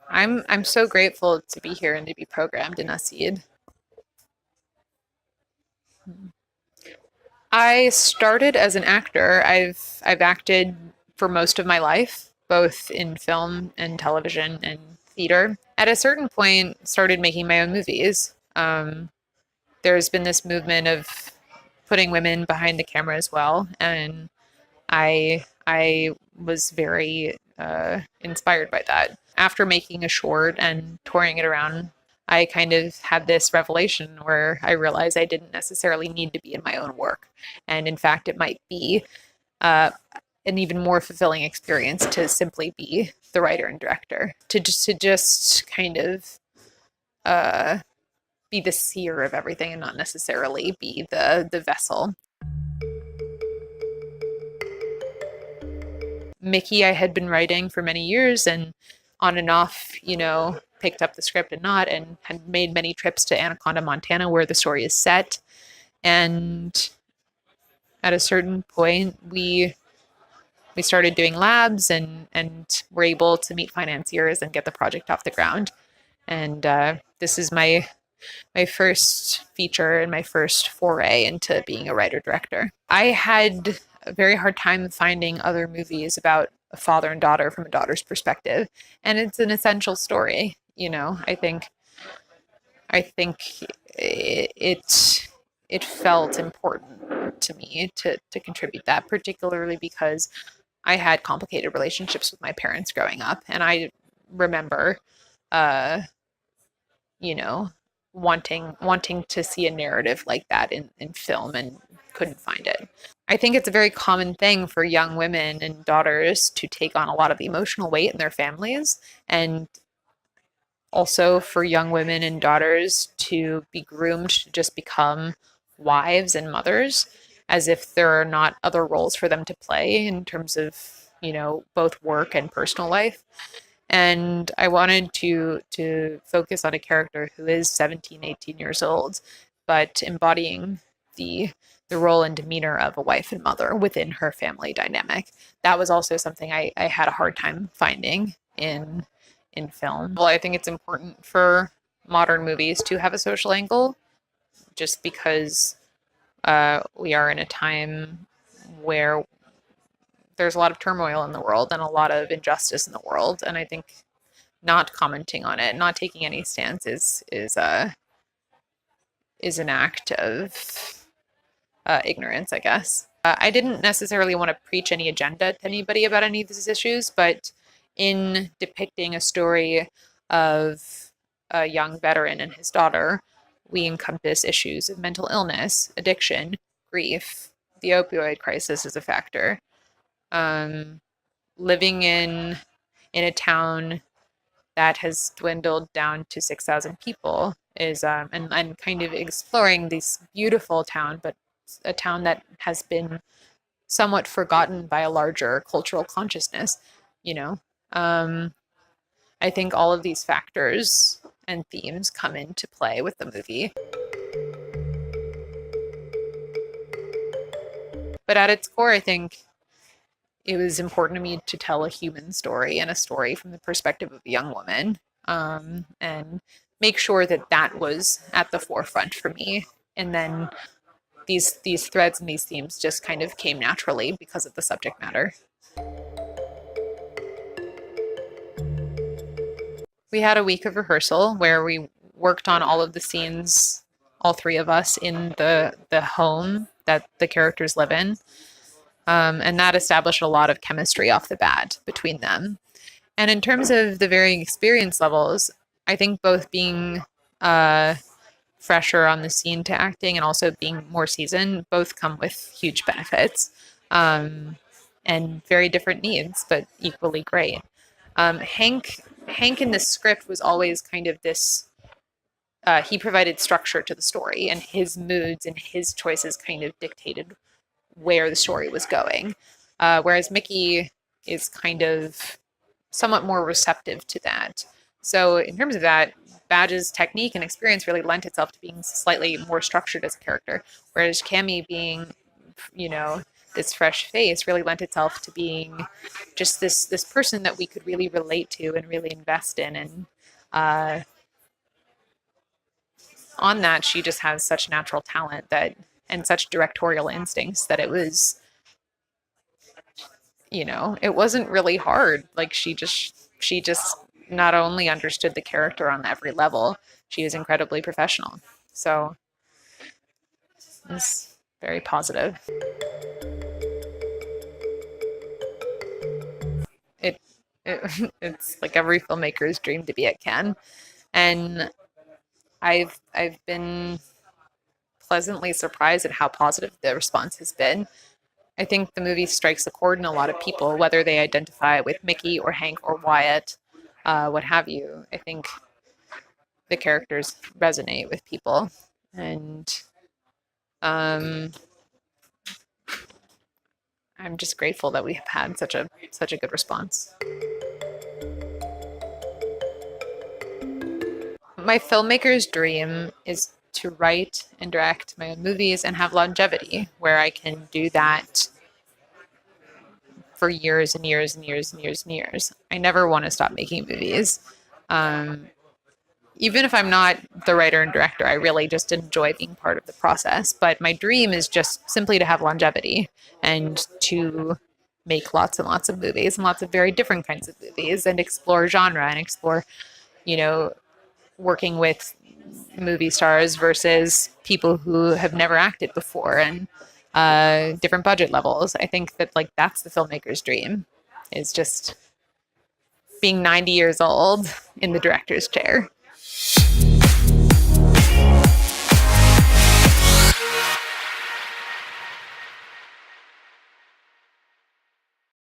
I'm so grateful to be here and to be programmed in Asid. I started as an actor. I've acted for most of my life, both in film and television and theater. At a certain point, started making my own movies. There's been this movement of putting women behind the camera as well, and I was very inspired by that. After making a short and touring it around, I kind of had this revelation where I realized I didn't necessarily need to be in my own work, and in fact, it might be uh, an even more fulfilling experience to simply be the writer and director, to just kind of uh, be the seer of everything and not necessarily be the vessel. Mickey, I had been writing for many years and on and off, picked up the script and not, and had made many trips to Anaconda, Montana, where the story is set. And at a certain point, we started doing labs and were able to meet financiers and get the project off the ground. And this is my first feature and my first foray into being a writer director. I had a very hard time finding other movies about a father and daughter from a daughter's perspective, and it's an essential story. I think it felt important to me to contribute that, particularly because I had complicated relationships with my parents growing up, and I remember, uh, you know, wanting to see a narrative like that in film and couldn't find it. I think it's a very common thing for young women and daughters to take on a lot of the emotional weight in their families, and also for young women and daughters to be groomed to just become wives and mothers as if there are not other roles for them to play in terms of, both work and personal life. And I wanted to focus on a character who is 17, 18 years old, but embodying the the role and demeanor of a wife and mother within her family dynamic. That was also something I had a hard time finding in film. Well, I think it's important for modern movies to have a social angle, just because we are in a time where there's a lot of turmoil in the world and a lot of injustice in the world, and I think not commenting on it, not taking any stance is an act of ignorance, I guess. I didn't necessarily want to preach any agenda to anybody about any of these issues, but in depicting a story of a young veteran and his daughter, we encompass issues of mental illness, addiction, grief. The opioid crisis is a factor. Um, Living in a town that has dwindled down to 6,000 people is and kind of exploring this beautiful town, but a town that has been somewhat forgotten by a larger cultural consciousness, you know. Um, I think all of these factors and themes come into play with the movie. But at its core, I think it was important to me to tell a human story and a story from the perspective of a young woman, and make sure that that was at the forefront for me. And then these threads and these themes just kind of came naturally because of the subject matter. We had a week of rehearsal where we worked on all of the scenes, all three of us, in the home that the characters live in. And that established a lot of chemistry off the bat between them. And in terms of the varying experience levels, I think both being fresher on the scene to acting and also being more seasoned both come with huge benefits, and very different needs, but equally great. Hank in the script was always kind of this. He provided structure to the story, and his moods and his choices kind of dictated where the story was going. Whereas Mickey is kind of somewhat more receptive to that. So in terms of that, Badge's technique and experience really lent itself to being slightly more structured as a character, whereas Cammy being, this fresh face really lent itself to being just this person that we could really relate to and really invest in. And on that, she just has such natural talent that and such directorial instincts that it was, it wasn't really hard. Like she just not only understood the character on every level, she was incredibly professional. So it's very positive. It, it's like every filmmaker's dream to be at Cannes, and I've been pleasantly surprised at how positive the response has been. I think the movie strikes a chord in a lot of people, whether they identify with Mickey or Hank or Wyatt, what have you. I think the characters resonate with people, and um, I'm just grateful that we have had such a good response. My filmmaker's dream is to write and direct my own movies and have longevity where I can do that for years and years and years and years and years. I never want to stop making movies. Even if I'm not the writer and director, I really just enjoy being part of the process. But my dream is just simply to have longevity and to make lots and lots of movies and lots of very different kinds of movies and explore genre and explore, you know, working with movie stars versus people who have never acted before and different budget levels. I think that like that's the filmmaker's dream, is just being 90 years old in the director's chair.